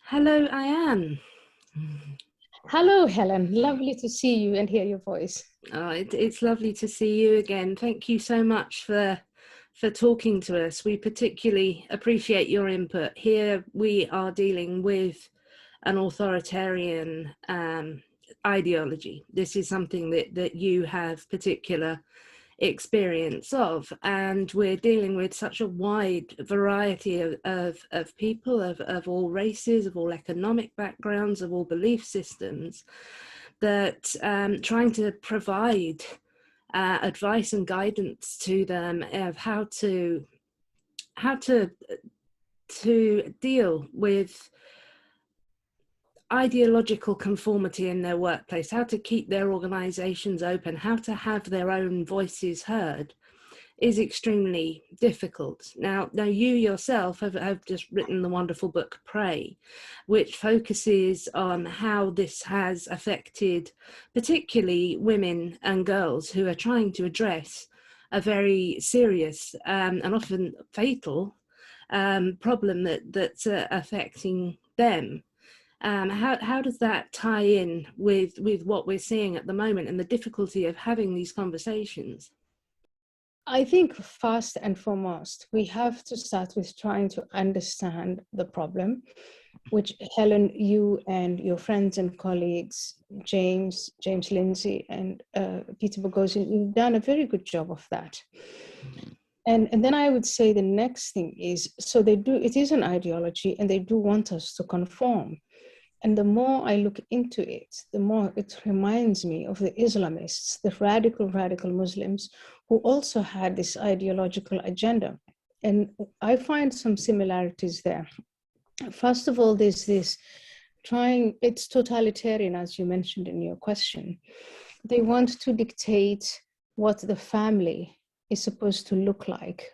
Hello, Ayaan. Hello, Helen. Lovely to see you and hear your voice. It's lovely to see you again. Thank you so much for talking to us. We particularly appreciate your input. Here we are dealing with an authoritarian ideology. This is something that you have particular experience of, and we're dealing with such a wide variety of people of all races, of all economic backgrounds, of all belief systems, that trying to provide advice and guidance to them of how to deal with ideological conformity in their workplace, how to keep their organizations open, how to have their own voices heard, is extremely difficult. Now you yourself have just written the wonderful book Pray, which focuses on how this has affected particularly women and girls who are trying to address a very serious and often fatal problem that's affecting them. How does that tie in with what we're seeing at the moment and the difficulty of having these conversations? I think first and foremost, we have to start with trying to understand the problem, which Helen, you and your friends and colleagues, James Lindsay, and Peter Boghossian, you've done a very good job of that. And then I would say the next thing is, so it is an ideology and they do want us to conform. And the more I look into it, the more it reminds me of the Islamists, the radical Muslims, who also had this ideological agenda. And I find some similarities there. First of all, there's this it's totalitarian, as you mentioned in your question. They want to dictate what the family is supposed to look like,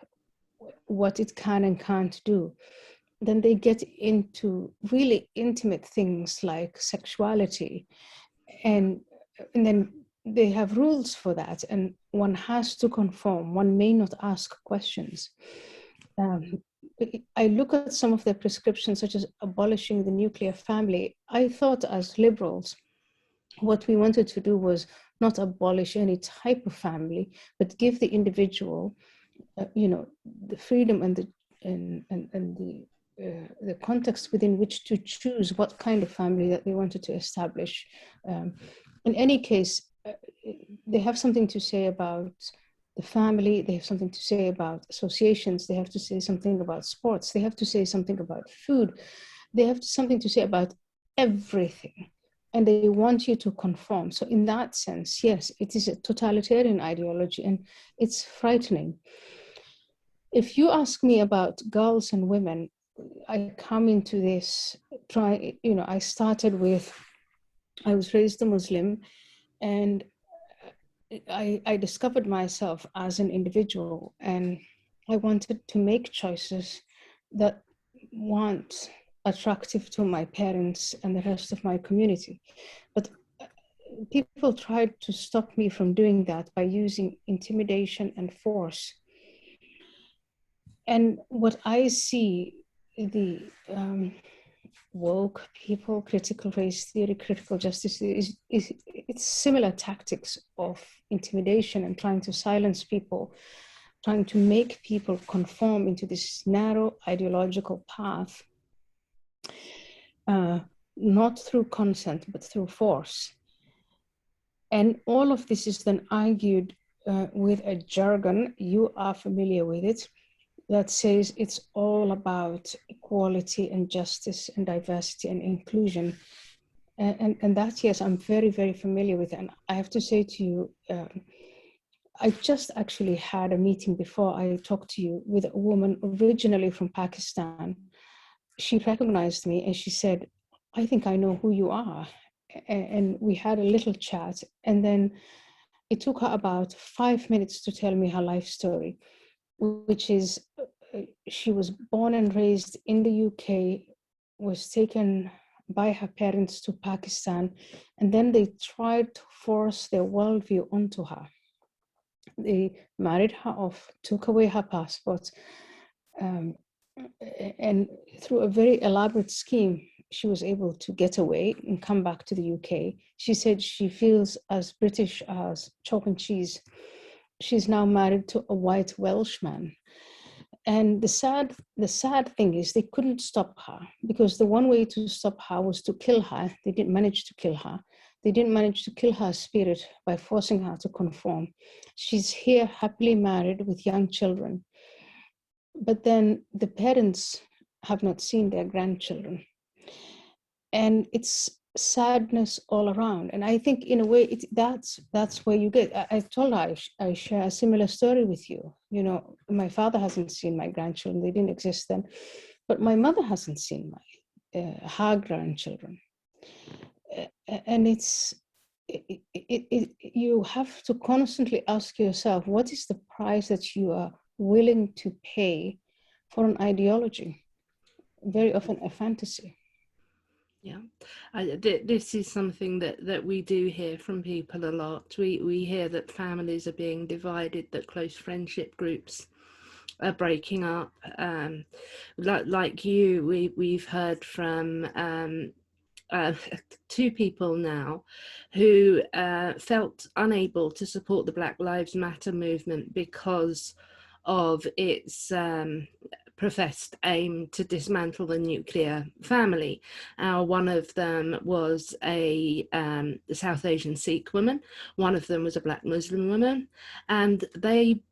what it can and can't do. Then they get into really intimate things like sexuality, and then they have rules for that, and one has to conform. One may not ask questions. I look at some of their prescriptions, such as abolishing the nuclear family. I thought, as liberals, what we wanted to do was not abolish any type of family, but give the individual, the freedom and the context within which to choose what kind of family that they wanted to establish. In any case, they have something to say about the family, they have something to say about associations, they have to say something about sports, they have to say something about food, they have something to say about everything. And they want you to conform. So in that sense, yes, it is a totalitarian ideology and it's frightening. If you ask me about girls and women, I come into this, I was raised a Muslim, and I discovered myself as an individual, and I wanted to make choices that weren't attractive to my parents and the rest of my community. But people tried to stop me from doing that by using intimidation and force. And what I see, the woke people, critical race theory, critical justice theory, it's similar tactics of intimidation and trying to silence people, trying to make people conform into this narrow ideological path, not through consent, but through force. And all of this is then argued with a jargon, you are familiar with it, that says it's all about equality and justice and diversity and inclusion. And that, yes, I'm very, very familiar with. And I have to say to you, I just actually had a meeting before I talked to you with a woman originally from Pakistan. She recognized me and she said, I think I know who you are. And we had a little chat. And then it took her about 5 minutes to tell me her life story, which is she was born and raised in the UK, was taken by her parents to Pakistan, and then they tried to force their worldview onto her. They married her off, took away her passport, and through a very elaborate scheme, she was able to get away and come back to the UK. She said she feels as British as chalk and cheese. She's now married to a white Welshman. And the sad thing is they couldn't stop her, because the one way to stop her was to kill her. They didn't manage to kill her. They didn't manage to kill her spirit by forcing her to conform. She's here happily married with young children. But then the parents have not seen their grandchildren. And it's sadness all around. And I think in a way, that's where you get, I told her, I share a similar story with you. You know, my father hasn't seen my grandchildren, they didn't exist then, but my mother hasn't seen her grandchildren. And you have to constantly ask yourself, what is the price that you are willing to pay for an ideology? Very often a fantasy. Yeah, this is something that we do hear from people a lot. We hear that families are being divided, that close friendship groups are breaking up. Like you, we've heard from two people now who felt unable to support the Black Lives Matter movement because of its professed aim to dismantle the nuclear family. One of them was a South Asian Sikh woman, one of them was a Black Muslim woman, and they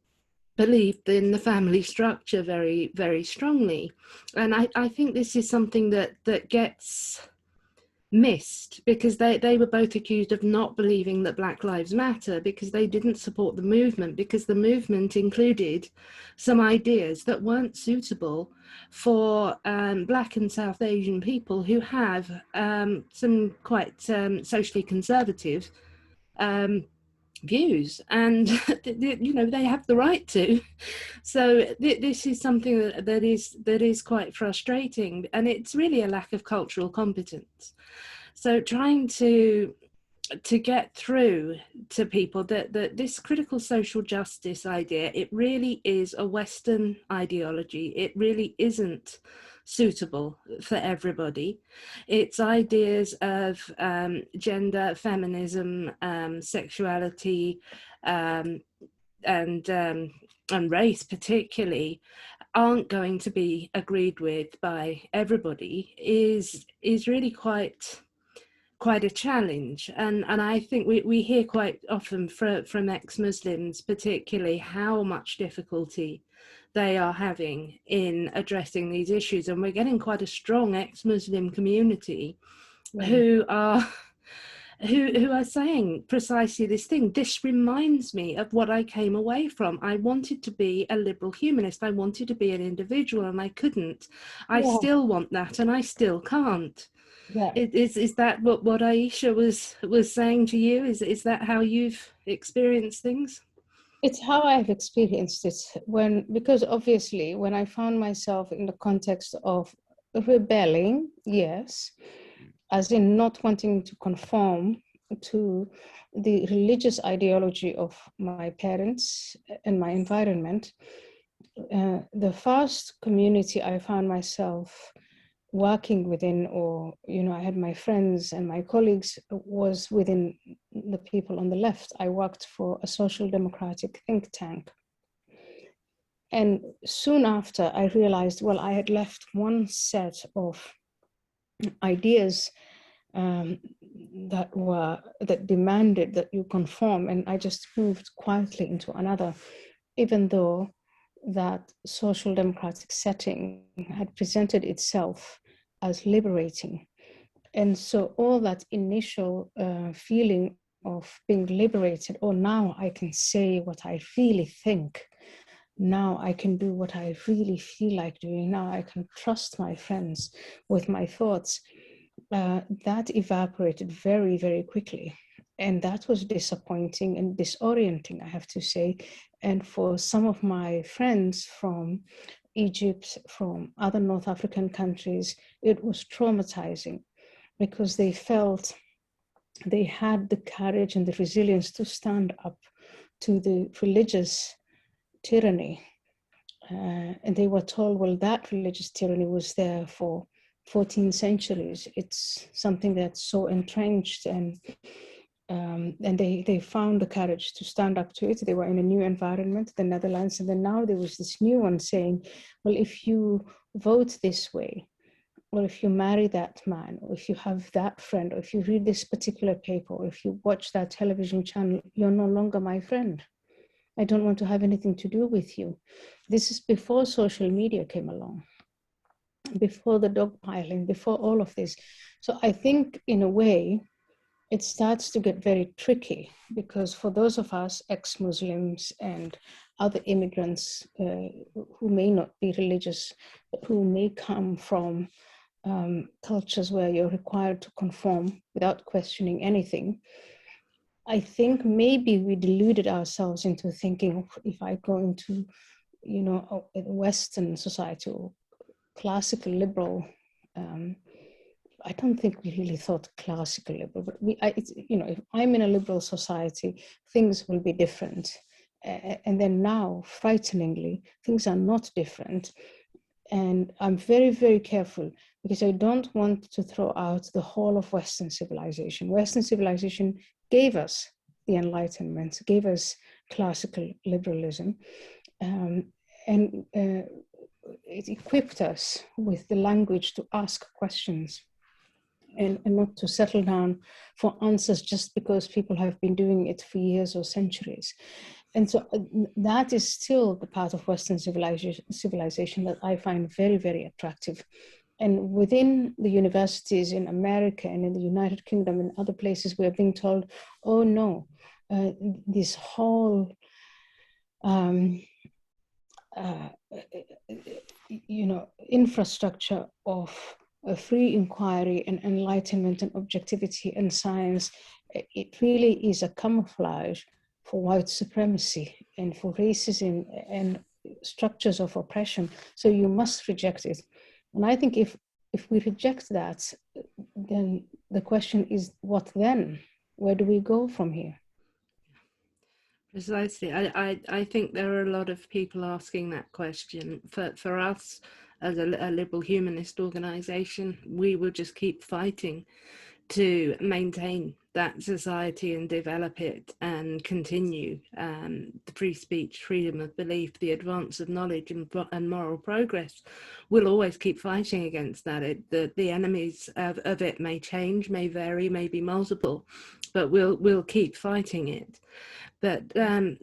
believed in the family structure very, very strongly. And I think this is something that gets missed, because they were both accused of not believing that Black Lives Matter, because they didn't support the movement, because the movement included some ideas that weren't suitable for Black and South Asian people who have some quite socially conservative views, and you know, they have the right to. So this is something that is quite frustrating, and it's really a lack of cultural competence. So trying to get through to people that this critical social justice idea, it really is a Western ideology. It really isn't suitable for everybody. It's ideas of gender, feminism, sexuality, and race particularly, aren't going to be agreed with by everybody, is really quite a challenge. And I think we hear quite often from ex-Muslims particularly how much difficulty they are having in addressing these issues, and we're getting quite a strong ex-Muslim community who are saying precisely this thing. This reminds me of what I came away from. I wanted to be a liberal humanist. I wanted to be an individual, and I couldn't. I still want that, and I still can't. Yeah. Is that what Aisha was saying to you? Is that how you've experienced things? It's how I've experienced it, because obviously when I found myself in the context of rebelling, yes, as in not wanting to conform to the religious ideology of my parents and my environment, the first community I found myself working within, or I had my friends and my colleagues, was within the people on the left. I worked for a social democratic think tank. And soon after, I realized, well, I had left one set of ideas that demanded that you conform, and I just moved quietly into another, even though that social democratic setting had presented itself as liberating. And so all that initial feeling of being liberated, oh, now I can say what I really think. Now I can do what I really feel like doing. Now I can trust my friends with my thoughts. That evaporated very, very quickly. And that was disappointing and disorienting, I have to say. And for some of my friends from Egypt, from other North African countries, it was traumatizing, because they felt they had the courage and the resilience to stand up to the religious tyranny. And they were told, well, that religious tyranny was there for 14 centuries. It's something that's so entrenched, and they found the courage to stand up to it. They were in a new environment, the Netherlands, and then now there was this new one saying, well, if you vote this way, or if you marry that man, or if you have that friend, or if you read this particular paper, or if you watch that television channel, you're no longer my friend. I don't want to have anything to do with you. This is before social media came along, before the dogpiling, before all of this. So I think in a way, it starts to get very tricky, because for those of us ex-Muslims and other immigrants who may not be religious, but who may come from cultures where you're required to conform without questioning anything, I think maybe we deluded ourselves into thinking, if I go into, a Western society or classical liberal, I don't think we really thought classical liberal, but if I'm in a liberal society, things will be different. And then now, frighteningly, things are not different. And I'm very, very careful, because I don't want to throw out the whole of Western civilization. Western civilization gave us the Enlightenment, gave us classical liberalism, and it equipped us with the language to ask questions, and not to settle down for answers just because people have been doing it for years or centuries. And so that is still the part of Western civilization that I find very, very attractive. And within the universities in America and in the United Kingdom and other places, we're being told, oh no, this whole infrastructure of a free inquiry and enlightenment and objectivity and science, it really is a camouflage for white supremacy and for racism and structures of oppression. So you must reject it. And I think if we reject that, then the question is, what then? Where do we go from here? Precisely. I think there are a lot of people asking that question. For us, as a liberal humanist organization, we will just keep fighting to maintain that society and develop it and continue the free speech, freedom of belief, the advance of knowledge and moral progress. We'll always keep fighting against that. The enemies of it may change, may vary, may be multiple, but we'll keep fighting it. But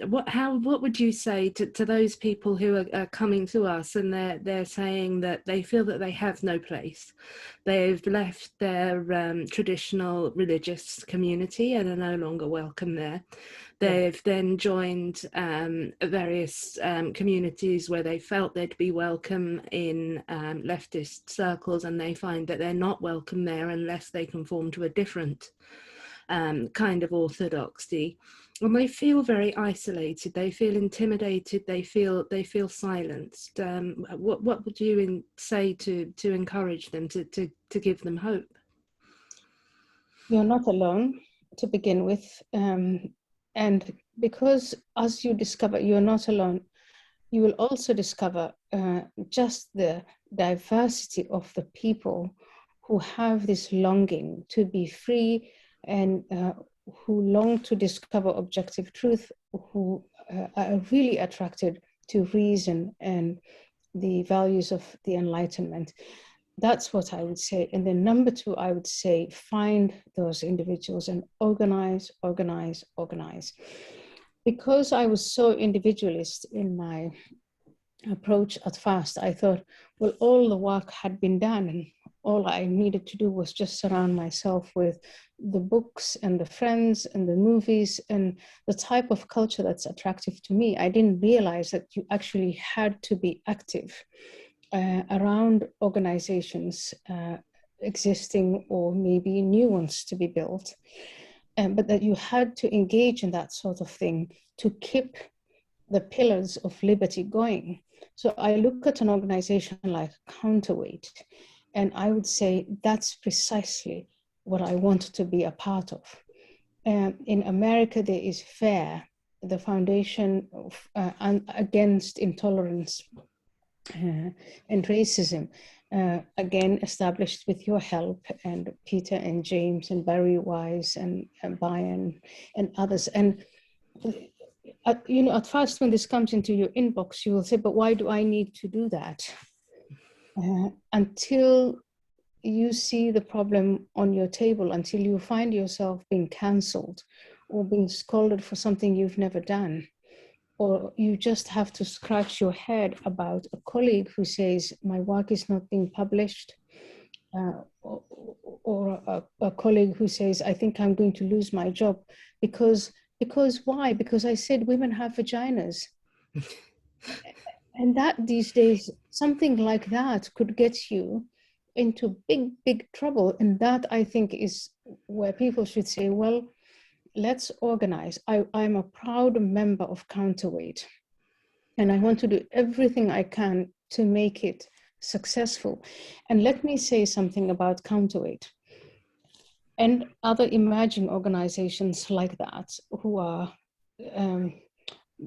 what would you say to those people who are coming to us and they're saying that they feel that they have no place? They've left their traditional religious community and are no longer welcome there. They've then joined various communities where they felt they'd be welcome in leftist circles, and they find that they're not welcome there unless they conform to a different kind of orthodoxy. And they feel very isolated, they feel intimidated, they feel silenced. What would you say to encourage them, to give them hope? You're not alone, to begin with. And because as you discover you're not alone, you will also discover just the diversity of the people who have this longing to be free, and who long to discover objective truth, who are really attracted to reason and the values of the Enlightenment. That's what I would say. And then number two, I would say, find those individuals and organize. Because I was so individualist in my approach at first, I thought, well, all the work had been done, and all I needed to do was just surround myself with the books and the friends and the movies and the type of culture that's attractive to me. I didn't realize that you actually had to be active around organizations existing, or maybe new ones to be built, but that you had to engage in that sort of thing to keep the pillars of liberty going. So I look at an organization like Counterweight, and I would say that's precisely what I want to be a part of. In America, there is FAIR, the Foundation of, against Intolerance and Racism. again, established with your help, and Peter and James and Barry Wise and Brian and others. And at first when this comes into your inbox, you will say, but why do I need to do that? Until you see the problem on your table, until you find yourself being cancelled or being scolded for something you've never done, or you just have to scratch your head about a colleague who says, my work is not being published, or a colleague who says, I think I'm going to lose my job. Because why? Because I said women have vaginas. And that these days, something like that could get you into big, big trouble. And that, I think, is where people should say, well, let's organize. I'm a proud member of Counterweight, and I want to do everything I can to make it successful. And let me say something about Counterweight and other emerging organizations like that who are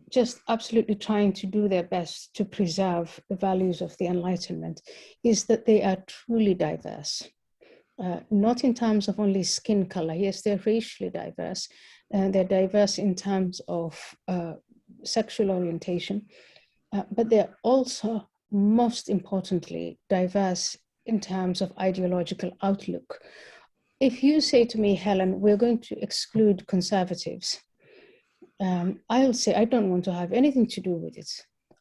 just absolutely trying to do their best to preserve the values of the Enlightenment, is that they are truly diverse. Not in terms of only skin color. Yes, they're racially diverse. They're diverse in terms of sexual orientation, but they're also, most importantly, diverse in terms of ideological outlook. If you say to me, Helen, we're going to exclude conservatives, I'll say, I don't want to have anything to do with it.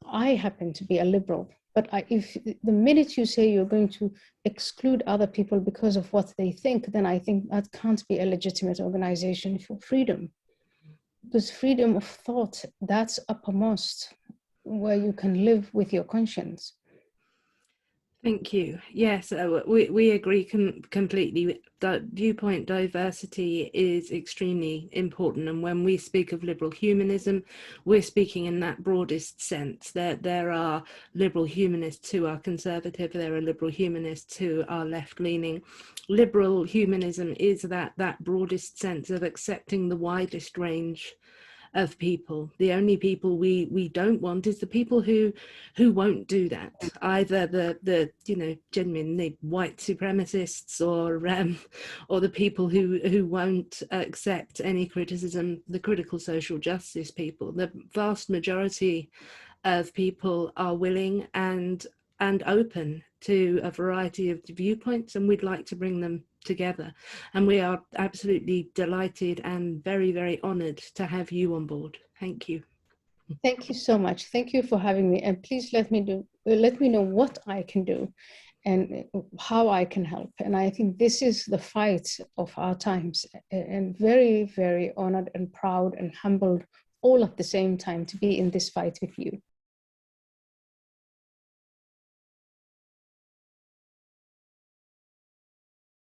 I happen to be a liberal. But if the minute you say you're going to exclude other people because of what they think, then I think that can't be a legitimate organization for freedom. Because freedom of thought, that's uppermost, where you can live with your conscience. Thank you. Yes, we agree completely. Viewpoint diversity is extremely important, and when we speak of liberal humanism, we're speaking in that broadest sense. There are liberal humanists who are conservative. There are liberal humanists who are left-leaning. Liberal humanism is that broadest sense of accepting the widest range of people. The only people we don't want is the people who won't do that, either the genuinely white supremacists or the people who won't accept any criticism, the critical social justice people. The vast majority of people are willing and open to a variety of viewpoints, and we'd like to bring them together. And we are absolutely delighted and very, very honoured to have you on board. Thank you. Thank you so much. Thank you for having me. And please let me know what I can do and how I can help. And I think this is the fight of our times, and very, very honoured and proud and humbled all at the same time to be in this fight with you.